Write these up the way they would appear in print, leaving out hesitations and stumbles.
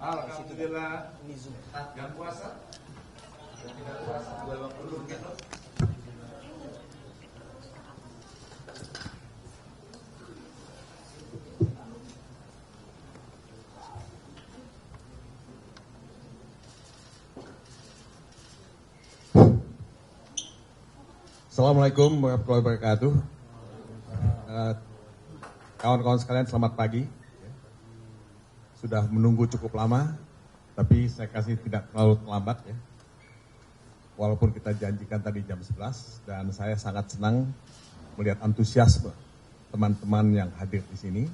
Alhamdulillah yang puasa, yang tidak puasa juga waktu dulu gitu. Assalamualaikum warahmatullahi wabarakatuh. Kawan-kawan sekalian, selamat pagi. Sudah menunggu cukup lama, tapi saya kasih tidak terlalu terlambat ya. Walaupun kita janjikan tadi jam 11, dan saya sangat senang melihat antusiasme teman-teman yang hadir di sini.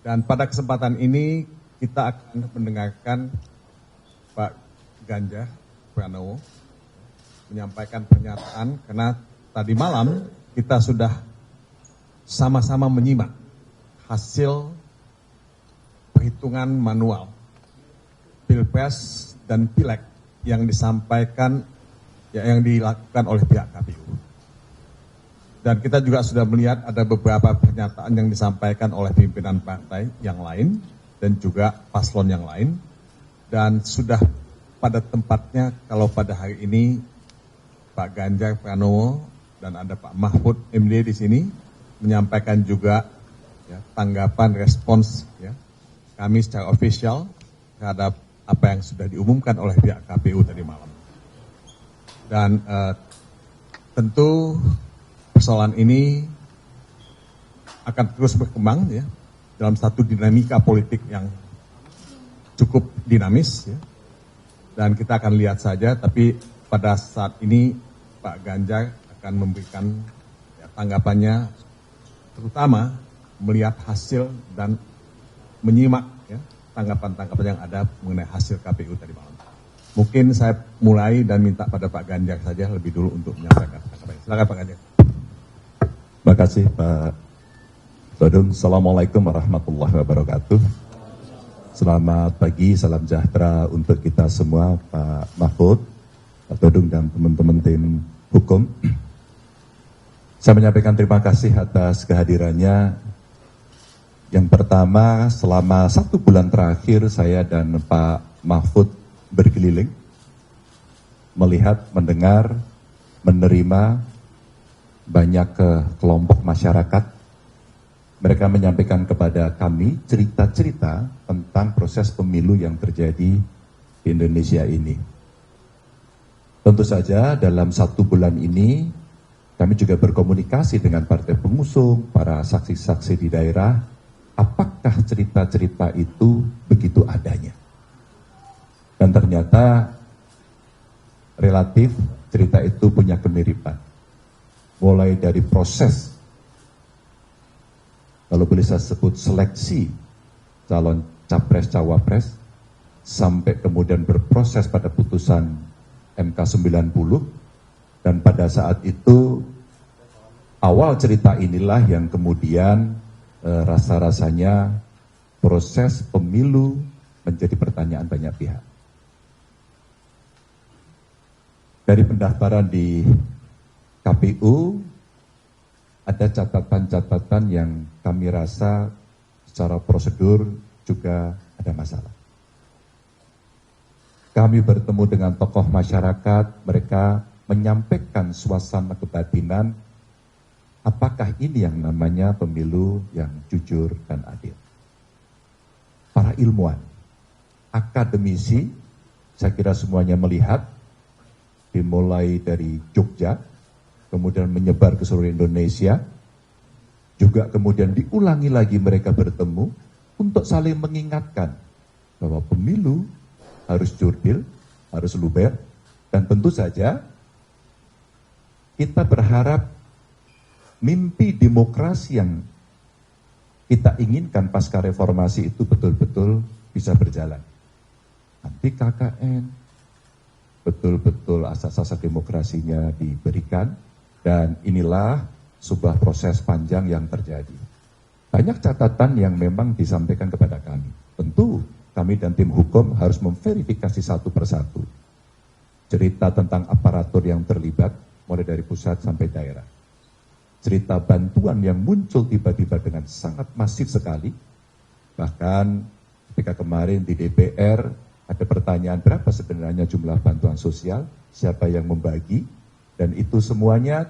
Dan pada kesempatan ini kita akan mendengarkan Pak Ganjar Pranowo menyampaikan pernyataan, karena tadi malam kita sudah sama-sama menyimak hasil perhitungan manual Pilpres dan Pileg yang disampaikan, yang dilakukan oleh pihak KPU. Dan kita juga sudah melihat ada beberapa pernyataan yang disampaikan oleh pimpinan partai yang lain dan juga paslon yang lain. Dan sudah pada tempatnya kalau pada hari ini Pak Ganjar Pranowo dan ada Pak Mahfud MD di sini menyampaikan juga ya, tanggapan respons ya, kami secara official terhadap apa yang sudah diumumkan oleh pihak KPU tadi malam. Dan tentu persoalan ini akan terus berkembang ya, dalam satu dinamika politik yang cukup dinamis ya. Dan kita akan lihat saja, tapi pada saat ini Pak Ganjar akan memberikan ya, tanggapannya, terutama melihat hasil dan menyimak ya, tanggapan-tanggapan yang ada mengenai hasil KPU tadi malam. Mungkin saya mulai dan minta pada Pak Ganjar saja lebih dulu untuk menyampaikan tanggapannya. Silakan Pak Ganjar. Terima kasih Pak Todung. Assalamualaikum warahmatullahi wabarakatuh. Selamat pagi, salam sejahtera untuk kita semua, Pak Mahfud, Pak Todung, dan teman-teman tim hukum. Saya menyampaikan terima kasih atas kehadirannya. Yang pertama, selama 1 bulan terakhir saya dan Pak Mahfud berkeliling, melihat, mendengar, menerima banyak kelompok masyarakat. Mereka menyampaikan kepada kami cerita-cerita tentang proses pemilu yang terjadi di Indonesia ini. Tentu saja dalam 1 bulan ini kami juga berkomunikasi dengan partai pengusung, para saksi-saksi di daerah, apakah cerita-cerita itu begitu adanya. Dan ternyata relatif cerita itu punya kemiripan. Mulai dari proses, kalau boleh saya sebut seleksi calon capres-cawapres, sampai kemudian berproses pada putusan MK 90, dan pada saat itu awal cerita inilah yang kemudian rasa-rasanya proses pemilu menjadi pertanyaan banyak pihak. Dari pendaftaran di KPU, ada catatan-catatan yang kami rasa secara prosedur juga ada masalah. Kami bertemu dengan tokoh masyarakat, mereka menyampaikan suasana kebatinan, apakah ini yang namanya pemilu yang jujur dan adil. Para ilmuwan, akademisi, saya kira semuanya melihat, dimulai dari Jogja, kemudian menyebar ke seluruh Indonesia, juga kemudian diulangi lagi mereka bertemu untuk saling mengingatkan bahwa pemilu harus jurdil, harus luber, dan tentu saja kita berharap mimpi demokrasi yang kita inginkan pasca reformasi itu betul-betul bisa berjalan. Anti KKN, betul-betul asas-asas demokrasinya diberikan, dan inilah sebuah proses panjang yang terjadi. Banyak catatan yang memang disampaikan kepada kami. Tentu kami dan tim hukum harus memverifikasi satu persatu. Cerita tentang aparatur yang terlibat, mulai dari pusat sampai daerah. Cerita bantuan yang muncul tiba-tiba dengan sangat masif sekali. Bahkan Ketika kemarin di DPR ada pertanyaan berapa sebenarnya jumlah bantuan sosial, siapa yang membagi, dan itu semuanya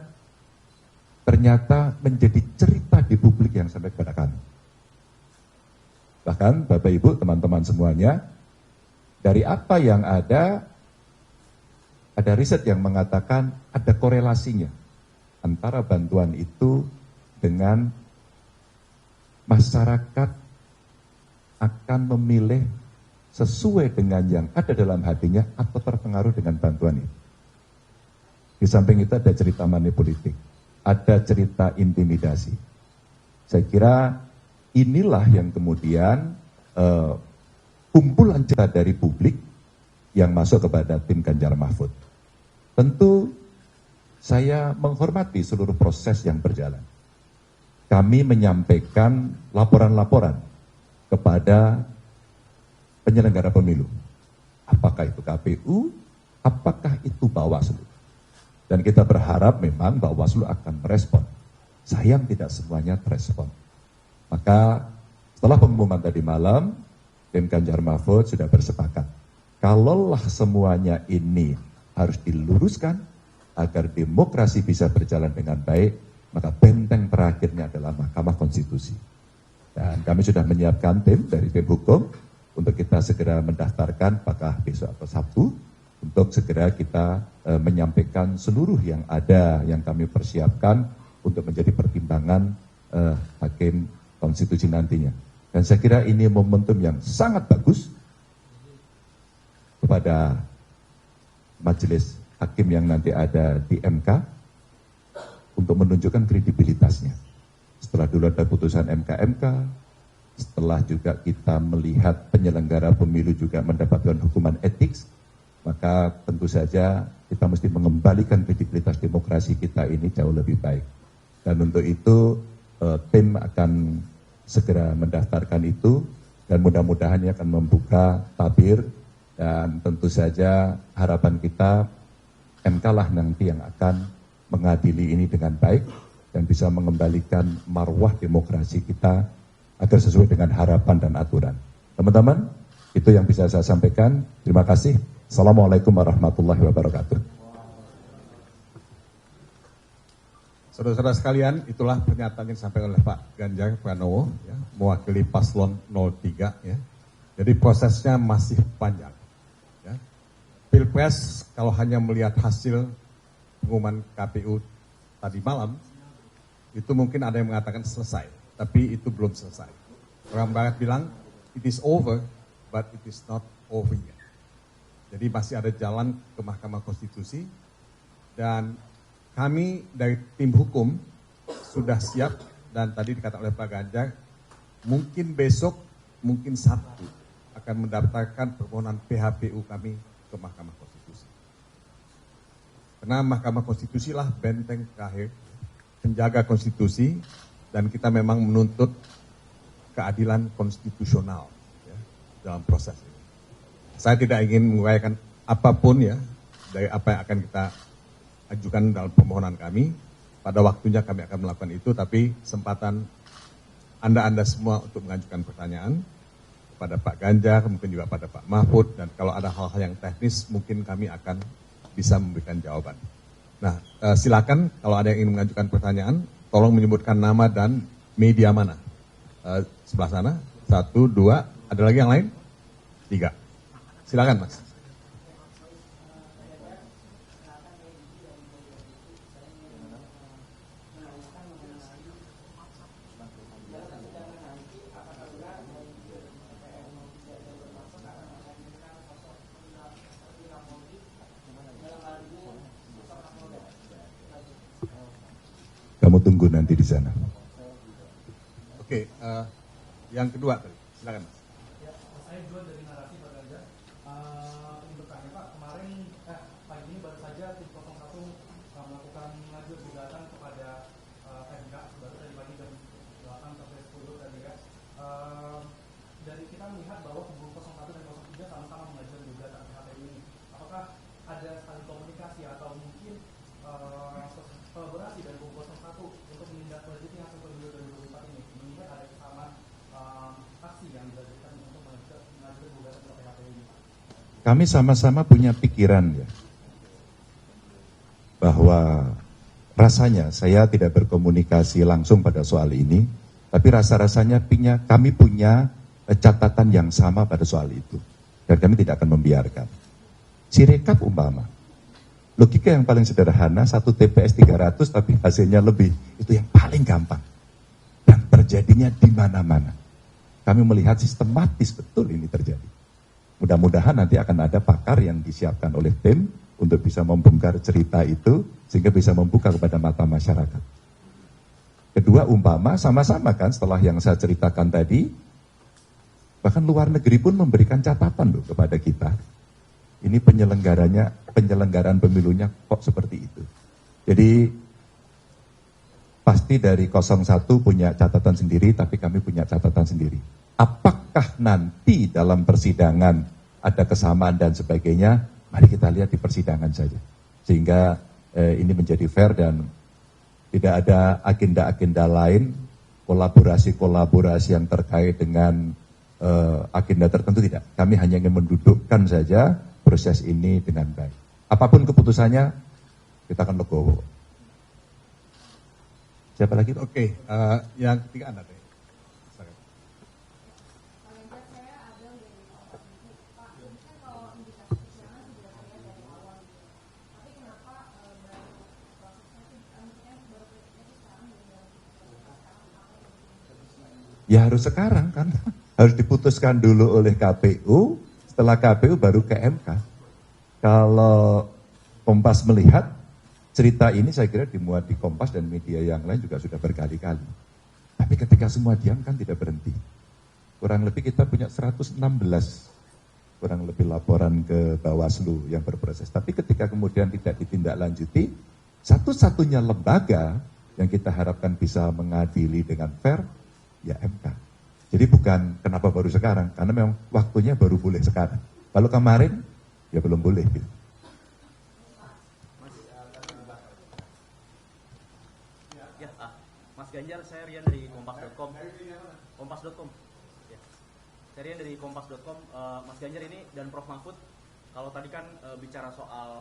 ternyata menjadi cerita di publik yang sampai kepada kami. Bahkan Bapak Ibu, teman-teman semuanya, dari apa yang ada riset yang mengatakan ada korelasinya antara bantuan itu dengan masyarakat akan memilih sesuai dengan yang ada dalam hatinya atau terpengaruh dengan bantuan itu. Di samping itu ada cerita manipolitik, ada cerita intimidasi. Saya kira inilah yang kemudian kumpulan cerita dari publik yang masuk kepada tim Ganjar Mahfud. Tentu saya menghormati seluruh proses yang berjalan. Kami menyampaikan laporan-laporan kepada penyelenggara pemilu. Apakah itu KPU, apakah itu Bawaslu. Dan kita berharap memang Bawaslu akan merespon. Sayang tidak semuanya terespon. Maka setelah pengumuman tadi malam, tim Ganjar Mahfud sudah bersepakat. Kalaulah semuanya ini harus diluruskan agar demokrasi bisa berjalan dengan baik, maka benteng terakhirnya adalah Mahkamah Konstitusi. Dan kami sudah menyiapkan tim dari tim hukum untuk kita segera mendaftarkan apakah besok atau Sabtu untuk segera kita menyampaikan seluruh yang ada yang kami persiapkan untuk menjadi pertimbangan hakim konstitusi nantinya. Dan saya kira ini momentum yang sangat bagus kepada majelis hakim yang nanti ada di MK untuk menunjukkan kredibilitasnya. Setelah dulu ada putusan MK, setelah juga kita melihat penyelenggara pemilu juga mendapatkan hukuman etik, maka tentu saja kita mesti mengembalikan kredibilitas demokrasi kita ini jauh lebih baik. Dan untuk itu tim akan segera mendaftarkan itu dan mudah-mudahan ini akan membuka tabir dan tentu saja harapan kita MK lah nanti yang akan mengadili ini dengan baik dan bisa mengembalikan marwah demokrasi kita agar sesuai dengan harapan dan aturan. Teman-teman, itu yang bisa saya sampaikan. Terima kasih. Assalamualaikum warahmatullahi wabarakatuh. Saudara-saudara sekalian, itulah pernyataan yang disampaikan oleh Pak Ganjar Pranowo, ya, mewakili paslon 03. Ya. Jadi prosesnya masih panjang. Ya. Pilpres kalau hanya melihat hasil pengumuman KPU tadi malam, itu mungkin ada yang mengatakan selesai, tapi itu belum selesai. Orang Barat bilang, it is over, but it is not over yet. Jadi masih ada jalan ke Mahkamah Konstitusi, dan kami dari tim hukum sudah siap, dan tadi dikatakan oleh Pak Ganjar, mungkin besok, mungkin Sabtu, akan mendaftarkan permohonan PHPU kami ke Mahkamah Konstitusi. Karena Mahkamah Konstitusi lah benteng terakhir, penjaga konstitusi, dan kita memang menuntut keadilan konstitusional ya, dalam proses ini. Saya tidak ingin menguraikan apapun ya dari apa yang akan kita ajukan dalam permohonan kami. Pada waktunya kami akan melakukan itu, tapi kesempatan Anda semua untuk mengajukan pertanyaan kepada Pak Ganjar, mungkin juga pada Pak Mahfud, dan kalau ada hal-hal yang teknis mungkin kami akan bisa memberikan jawaban. Nah, silakan kalau ada yang ingin mengajukan pertanyaan, tolong menyebutkan nama dan media mana. Sebelah sana, 1, 2, ada lagi yang lain? 3. Silakan Mas. Kamu tunggu nanti di sana. Oke, yang kedua tadi, silakan Mas. Ya, saya jual dari narasi Pak Ganjar. Ini bertanya Pak, kemarin pagi ini baru saja tim 01 melakukan mengajukan gugatan kepada MK, baru tadi pagi jam 8 sampai 10 tadi ya. Dari kita melihat bahwa kubu 01 dan 03 sama-sama mengajukan gugatan PHPU ini. Apakah ada saling komunikasi atau mungkin kolaborasi dari kubu 01 untuk menindaklanjuti hasil pemilu 2024 ini, mengingat ada kesamaan aksi yang dilakukan untuk mengajukan kami sama-sama punya pikiran ya, bahwa rasanya saya tidak berkomunikasi langsung pada soal ini, tapi rasa-rasanya kami punya catatan yang sama pada soal itu. Dan kami tidak akan membiarkan. Sirekap umpama, logika yang paling sederhana, satu TPS 300 tapi hasilnya lebih, itu yang paling gampang. Dan terjadinya di mana-mana. Kami melihat sistematis betul ini terjadi. Mudah-mudahan nanti akan ada pakar yang disiapkan oleh tim untuk bisa membongkar cerita itu, sehingga bisa membuka kepada mata masyarakat. Kedua, umpama sama-sama kan setelah yang saya ceritakan tadi, bahkan luar negeri pun memberikan catatan loh kepada kita. Ini penyelenggaraan pemilunya kok seperti itu. Jadi pasti dari 01 punya catatan sendiri, tapi kami punya catatan sendiri. Apakah nanti dalam persidangan ada kesamaan dan sebagainya, mari kita lihat di persidangan saja. Sehingga ini menjadi fair dan tidak ada agenda-agenda lain, kolaborasi-kolaborasi yang terkait dengan agenda tertentu tidak. Kami hanya ingin mendudukkan saja proses ini dengan baik. Apapun keputusannya, kita akan legowo. Siapa lagi? Oke, yang ketiga Anda deh. Ya harus sekarang kan, harus diputuskan dulu oleh KPU, setelah KPU baru ke MK. Kalau Kompas melihat, cerita ini saya kira dimuat di Kompas dan media yang lain juga sudah berkali-kali. Tapi ketika semua diam kan tidak berhenti. Kurang lebih kita punya 116, kurang lebih laporan ke Bawaslu yang berproses. Tapi ketika kemudian tidak ditindaklanjuti, satu-satunya lembaga yang kita harapkan bisa mengadili dengan fair, ya MK. Jadi bukan kenapa baru sekarang, karena memang waktunya baru boleh sekarang. Kalau kemarin, ya belum boleh. Gitu. Mas Ganjar, saya Rian dari kompas.com. Kompas.com. Ya. Saya Rian dari kompas.com. Mas Ganjar ini dan Prof Mahfud, kalau tadi kan bicara soal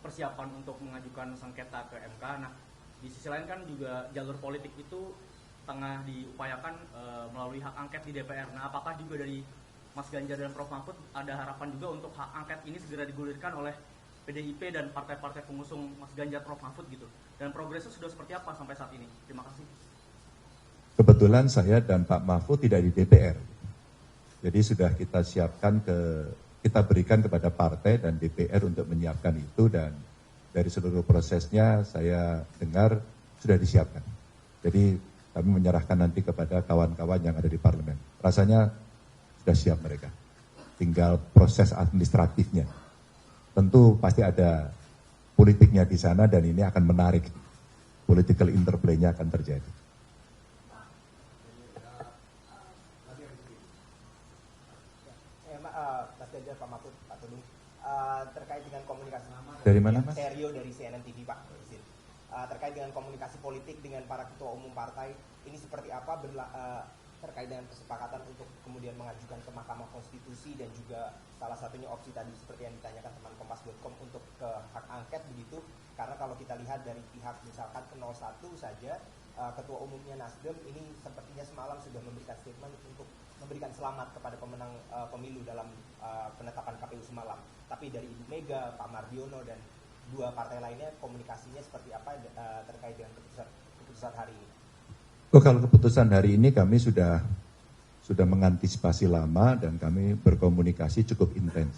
persiapan untuk mengajukan sengketa ke MK. Nah, di sisi lain kan juga jalur politik itu tengah diupayakan melalui hak angket di DPR. Nah, apakah juga dari Mas Ganjar dan Prof Mahfud ada harapan juga untuk hak angket ini segera digulirkan oleh PDIP dan partai-partai pengusung Mas Ganjar, Prof Mahfud gitu? Dan progresnya sudah seperti apa sampai saat ini? Terima kasih. Kebetulan saya dan Pak Mahfud tidak di DPR. Jadi sudah kita siapkan kita berikan kepada partai dan DPR untuk menyiapkan itu, dan dari seluruh prosesnya saya dengar sudah disiapkan. Jadi kami menyerahkan nanti kepada kawan-kawan yang ada di parlemen. Rasanya sudah siap mereka. Tinggal proses administratifnya. Tentu pasti ada politiknya di sana dan ini akan menarik. Political interplay-nya akan terjadi. Mas Ganjar, Pak Mahfud, Pak Tudung, terkait dengan komunikasi. Dari mana, Mas? Serio dari CNN TV, Pak. Terkait dengan komunikasi politik dengan para ketua umum partai, ini seperti apa terkait dengan kesepakatan untuk kemudian mengajukan ke Mahkamah Konstitusi dan juga salah satunya opsi tadi seperti yang ditanyakan teman Kompas.com untuk ke hak angket begitu, karena kalau kita lihat dari pihak misalkan ke 01 saja, ketua umumnya Nasdem ini sepertinya semalam sudah memberikan statement untuk memberikan selamat kepada pemenang pemilu dalam penetapan KPU semalam. Tapi dari Ibu Mega, Pak Mardiono dan dua partai lainnya komunikasinya seperti apa terkait dengan keputusan hari ini? Kalau keputusan hari ini kami sudah mengantisipasi lama dan kami berkomunikasi cukup intens.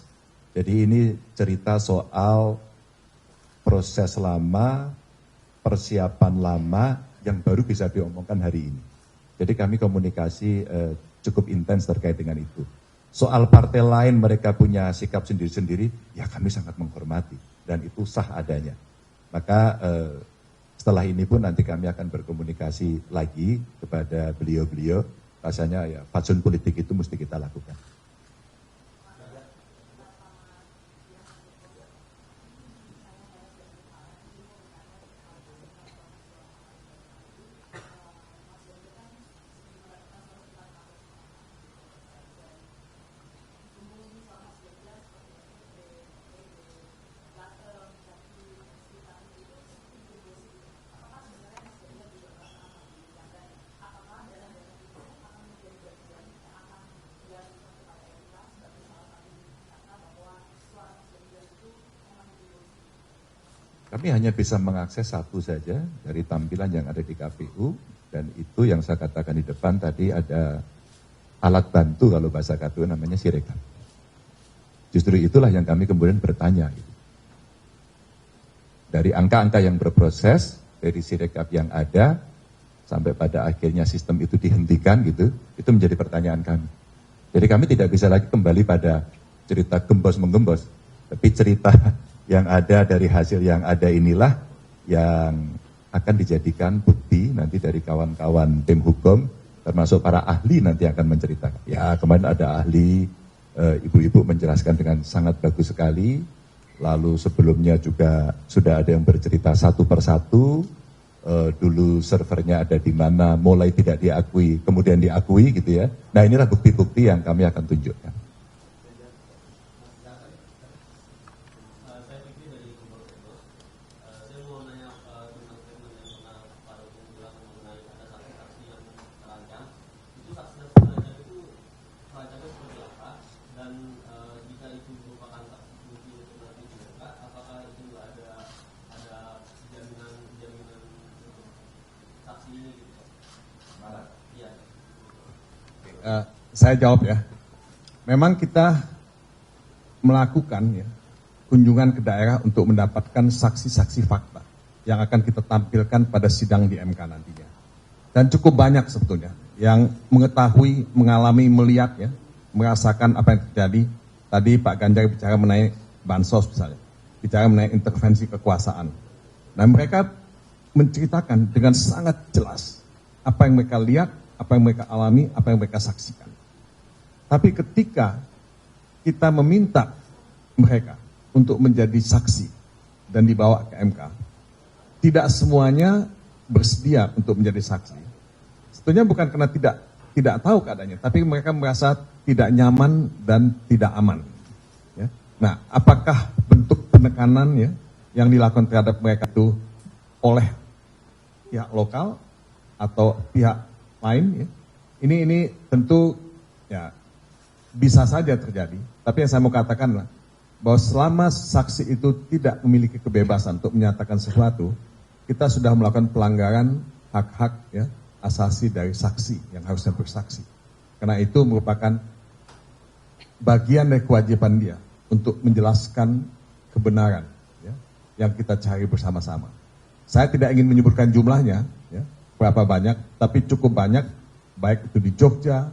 Jadi ini cerita soal proses lama, persiapan lama yang baru bisa diomongkan hari ini. Jadi kami komunikasi cukup intens terkait dengan itu. Soal partai lain mereka punya sikap sendiri-sendiri, ya kami sangat menghormati dan itu sah adanya. Maka setelah ini pun nanti kami akan berkomunikasi lagi kepada beliau-beliau. Rasanya ya fatsun politik itu mesti kita lakukan. Kami hanya bisa mengakses satu saja dari tampilan yang ada di KPU, dan itu yang saya katakan di depan tadi ada alat bantu kalau bahasa KPU namanya Sirekap. Justru itulah yang kami kemudian bertanya. Gitu. Dari angka-angka yang berproses, dari Sirekap yang ada, sampai pada akhirnya sistem itu dihentikan gitu, itu menjadi pertanyaan kami. Jadi kami tidak bisa lagi kembali pada cerita gembos-menggembos, tapi cerita yang ada dari hasil yang ada inilah yang akan dijadikan bukti nanti dari kawan-kawan tim hukum, termasuk para ahli nanti akan menceritakan. Ya, kemarin ada ahli, ibu-ibu menjelaskan dengan sangat bagus sekali. Lalu sebelumnya juga sudah ada yang bercerita satu persatu, dulu servernya ada di mana, mulai tidak diakui, kemudian diakui gitu ya. Nah, inilah bukti-bukti yang kami akan tunjukkan. Saya jawab ya. Memang kita melakukan ya kunjungan ke daerah untuk mendapatkan saksi-saksi fakta yang akan kita tampilkan pada sidang di MK nantinya. Dan cukup banyak sebetulnya yang mengetahui, mengalami, melihat ya, merasakan apa yang terjadi. Tadi Pak Ganjar bicara mengenai bansos misalnya, bicara mengenai intervensi kekuasaan. Nah, mereka menceritakan dengan sangat jelas apa yang mereka lihat, apa yang mereka alami, apa yang mereka saksikan. Tapi ketika kita meminta mereka untuk menjadi saksi dan dibawa ke MK, tidak semuanya bersedia untuk menjadi saksi. Sebetulnya bukan karena tidak tahu keadaannya, tapi mereka merasa tidak nyaman dan tidak aman. Ya. Nah, apakah bentuk penekanan ya yang dilakukan terhadap mereka itu oleh pihak lokal atau pihak lain? Ya? Ini tentu ya bisa saja terjadi. Tapi yang saya mau katakan adalah bahwa selama saksi itu tidak memiliki kebebasan untuk menyatakan sesuatu, kita sudah melakukan pelanggaran hak-hak ya asasi dari saksi yang harusnya bersaksi. Karena itu merupakan bagian dari kewajiban dia untuk menjelaskan kebenaran ya, yang kita cari bersama-sama. Saya tidak ingin menyebutkan jumlahnya, ya, berapa banyak, tapi cukup banyak, baik itu di Jogja,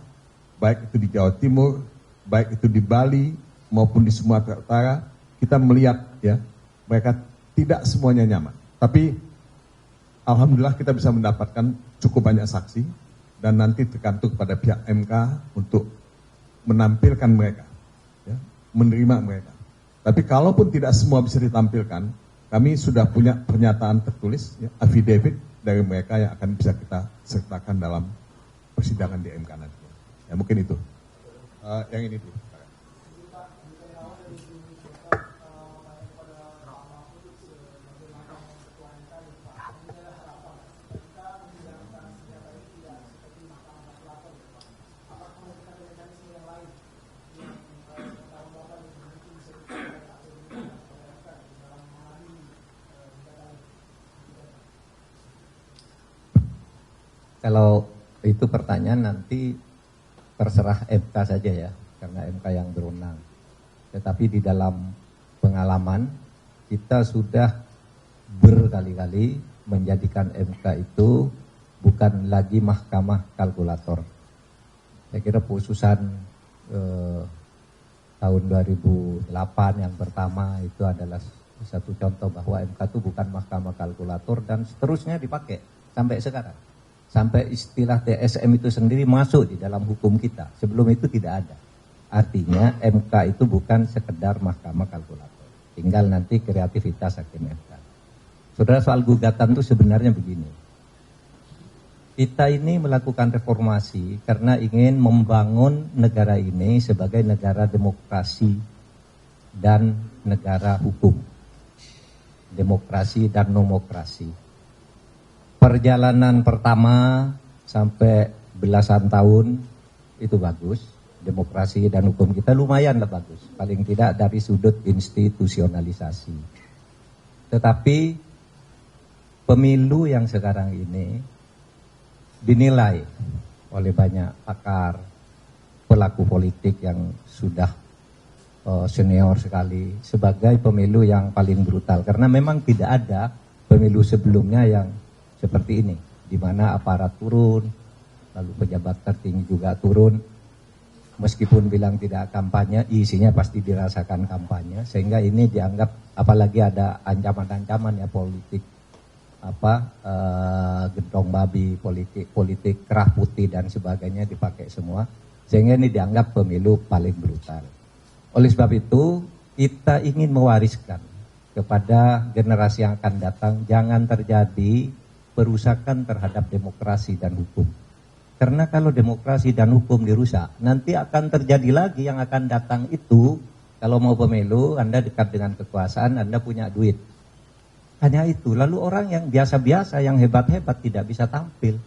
baik itu di Jawa Timur, baik itu di Bali maupun di Sumatera Utara, kita melihat ya mereka tidak semuanya nyaman. Tapi alhamdulillah kita bisa mendapatkan cukup banyak saksi dan nanti tergantung pada pihak MK untuk menampilkan mereka, ya, menerima mereka. Tapi kalaupun tidak semua bisa ditampilkan, kami sudah punya pernyataan tertulis, ya, affidavit dari mereka yang akan bisa kita sertakan dalam persidangan di MK nanti. Ya mungkin itu. Yang ini dulu. Kalau itu pertanyaan nanti terserah MK saja ya, karena MK yang berwenang. Tetapi di dalam pengalaman kita sudah berkali-kali menjadikan MK itu bukan lagi mahkamah kalkulator. Saya kira putusan tahun 2008 yang pertama itu adalah satu contoh bahwa MK itu bukan mahkamah kalkulator dan seterusnya dipakai sampai sekarang. Sampai istilah TSM itu sendiri masuk di dalam hukum kita. Sebelum itu tidak ada. Artinya MK itu bukan sekedar mahkamah kalkulator. Tinggal nanti kreativitas hakim MK. Saudara, soal gugatan itu sebenarnya begini. Kita ini melakukan reformasi karena ingin membangun negara ini sebagai negara demokrasi dan negara hukum. Demokrasi dan nomokrasi. Perjalanan pertama sampai belasan tahun itu bagus. Demokrasi dan hukum kita lumayan lah bagus. Paling tidak dari sudut institusionalisasi. Tetapi pemilu yang sekarang ini dinilai oleh banyak pakar, pelaku politik yang sudah senior sekali sebagai pemilu yang paling brutal. Karena memang tidak ada pemilu sebelumnya yang seperti ini, di mana aparat turun, lalu pejabat tertinggi juga turun. Meskipun bilang tidak kampanye, isinya pasti dirasakan kampanye. Sehingga ini dianggap, apalagi ada ancaman-ancaman ya politik, gentong babi, politik kerah putih dan sebagainya dipakai semua. Sehingga ini dianggap pemilu paling brutal. Oleh sebab itu, kita ingin mewariskan kepada generasi yang akan datang, jangan terjadi perusakan terhadap demokrasi dan hukum. Karena kalau demokrasi dan hukum dirusak, nanti akan terjadi lagi yang akan datang itu, kalau mau pemilu, Anda dekat dengan kekuasaan, Anda punya duit. Hanya itu, lalu orang yang biasa-biasa, yang hebat-hebat tidak bisa tampil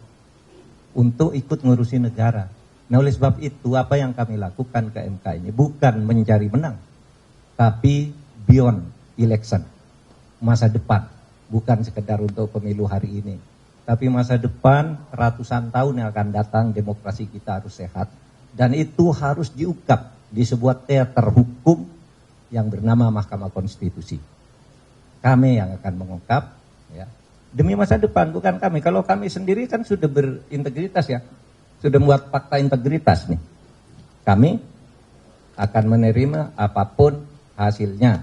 untuk ikut ngurusi negara. Nah, oleh sebab itu apa yang kami lakukan ke MK ini bukan mencari menang, tapi beyond election, masa depan, bukan sekedar untuk pemilu hari ini, tapi masa depan ratusan tahun yang akan datang demokrasi kita harus sehat, dan itu harus diungkap di sebuah teater hukum yang bernama Mahkamah Konstitusi. Kami yang akan mengungkap, ya, demi masa depan, bukan kami. Kalau kami sendiri kan sudah berintegritas ya. Sudah membuat fakta integritas nih. Kami akan menerima apapun hasilnya.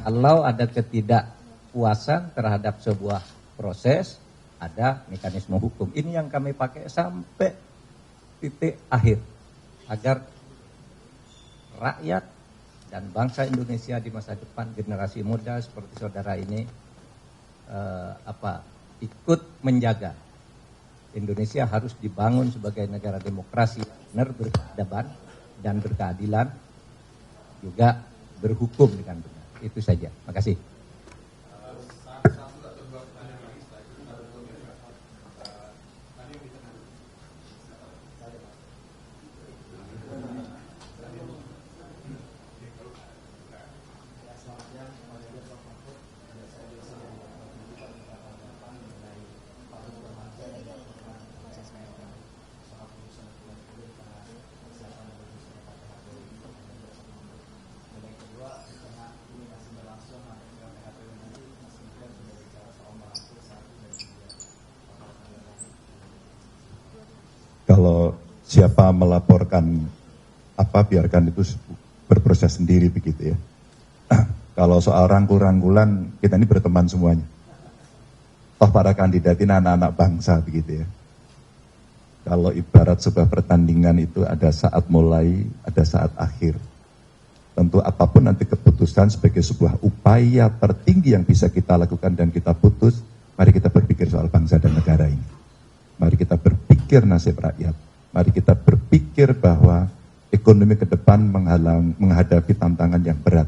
Kalau ada ketidakpuasan terhadap sebuah proses, ada mekanisme hukum. Ini yang kami pakai sampai titik akhir. Agar rakyat dan bangsa Indonesia di masa depan, generasi muda seperti saudara ini, ikut menjaga. Indonesia harus dibangun sebagai negara demokrasi benar, berkeadaban dan berkeadilan, juga berhukum dengan benar. Itu saja. Makasih. Kalau siapa melaporkan apa, biarkan itu berproses sendiri begitu ya. Kalau soal rangkul-rangkulan, kita ini berteman semuanya. Toh para kandidat ini anak-anak bangsa begitu ya. Kalau ibarat sebuah pertandingan itu ada saat mulai, ada saat akhir. Tentu apapun nanti keputusan sebagai sebuah upaya tertinggi yang bisa kita lakukan dan kita putus, mari kita berpikir soal bangsa dan negara ini. Mari kita berpikir nasib rakyat. Mari kita berpikir bahwa ekonomi ke depan menghadapi tantangan yang berat.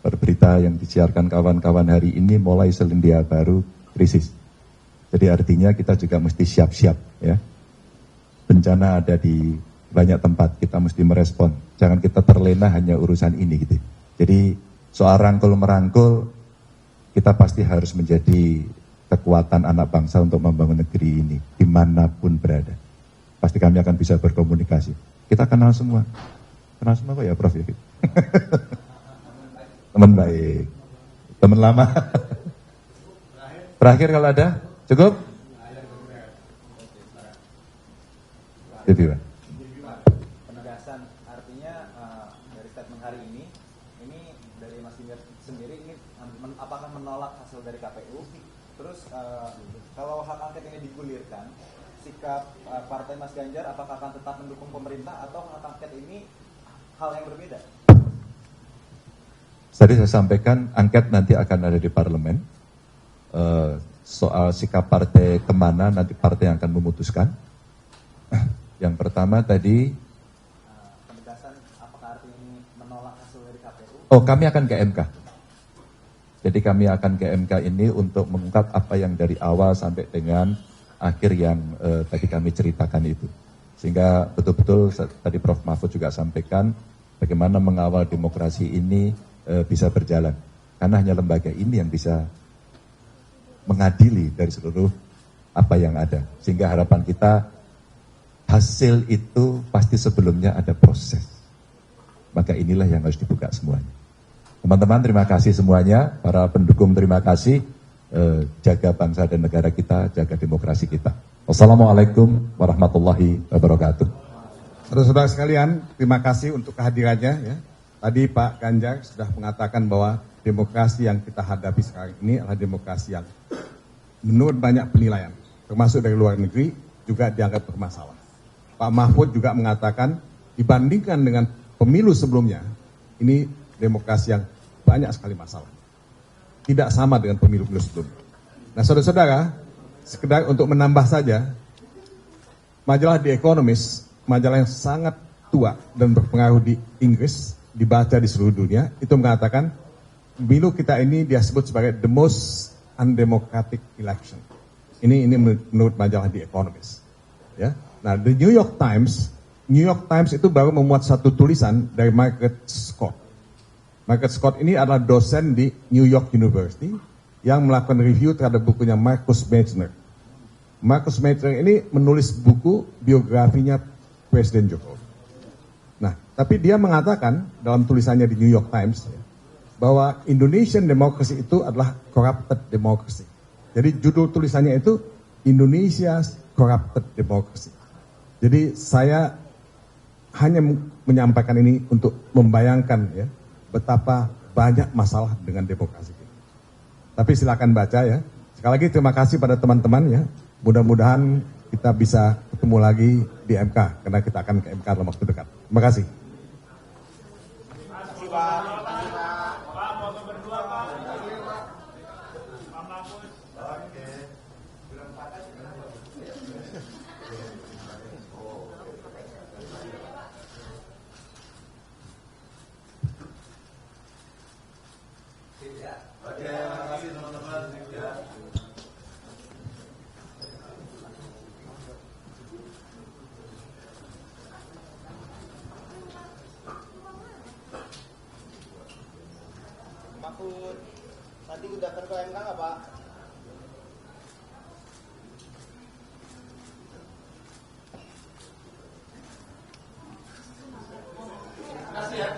Berberita yang disiarkan kawan-kawan hari ini mulai Selandia Baru krisis. Jadi artinya kita juga mesti siap-siap ya. Bencana ada di banyak tempat, kita mesti merespon. Jangan kita terlena hanya urusan ini gitu. Jadi soal rangkul-merangkul, kita pasti harus menjadi kekuatan anak bangsa untuk membangun negeri ini dimanapun berada. Pasti kami akan bisa berkomunikasi. Kita kenal semua kok ya Prof ya. Teman baik, teman lama. Terakhir kalau ada, cukup? Penegasan artinya dari statement hari ini dari Mas Ganjar sendiri ini apakah menolak hasil dari KPU? Terus kalau hak angket ini digulirkan, sikap partai Mas Ganjar apakah akan tetap mendukung pemerintah atau hak angket ini hal yang berbeda? Tadi saya sampaikan angket nanti akan ada di parlemen. Soal sikap partai kemana nanti partai yang akan memutuskan. Yang pertama tadi penegasan apakah artinya ini menolak hasil dari KPU? Oh, kami akan ke MK. Jadi kami akan ke MK ini untuk mengungkap apa yang dari awal sampai dengan akhir yang tadi kami ceritakan itu. Sehingga betul-betul tadi Prof. Mahfud juga sampaikan bagaimana mengawal demokrasi ini bisa berjalan. Karena hanya lembaga ini yang bisa mengadili dari seluruh apa yang ada. Sehingga harapan kita hasil itu pasti sebelumnya ada proses. Maka inilah yang harus dibuka semuanya. Teman-teman terima kasih semuanya, para pendukung terima kasih, jaga bangsa dan negara kita, jaga demokrasi kita. Wassalamualaikum warahmatullahi wabarakatuh. Saudara-saudara sekalian, terima kasih untuk kehadirannya. Ya. Tadi Pak Ganjar sudah mengatakan bahwa demokrasi yang kita hadapi sekarang ini adalah demokrasi yang menurut banyak penilaian, termasuk dari luar negeri, juga dianggap bermasalah. Pak Mahfud juga mengatakan dibandingkan dengan pemilu sebelumnya, ini demokrasi yang banyak sekali masalah. Tidak sama dengan pemilu-pemilu sebelumnya. Nah saudara-saudara, sekedar untuk menambah saja, majalah The Economist, majalah yang sangat tua dan berpengaruh di Inggris, dibaca di seluruh dunia, itu mengatakan pemilu kita ini dia sebut sebagai the most undemocratic election. Ini menurut majalah The Economist. Ya. Nah, The New York Times itu baru memuat satu tulisan dari Margaret Scott. Margaret Scott ini adalah dosen di New York University yang melakukan review terhadap bukunya Marcus Mechner. Marcus Mechner ini menulis buku biografinya Presiden Jokowi. Nah, tapi dia mengatakan dalam tulisannya di New York Times bahwa Indonesian democracy itu adalah corrupted democracy. Jadi judul tulisannya itu Indonesia's corrupted democracy. Jadi saya hanya menyampaikan ini untuk membayangkan ya betapa banyak masalah dengan demokrasi kita. Tapi silakan baca ya. Sekali lagi terima kasih pada teman-teman ya. Mudah-mudahan kita bisa ketemu lagi di MK karena kita akan ke MK dalam waktu dekat. Terima kasih. Mahfud, nanti datang ke MK nggak Pak? Terima kasih ya.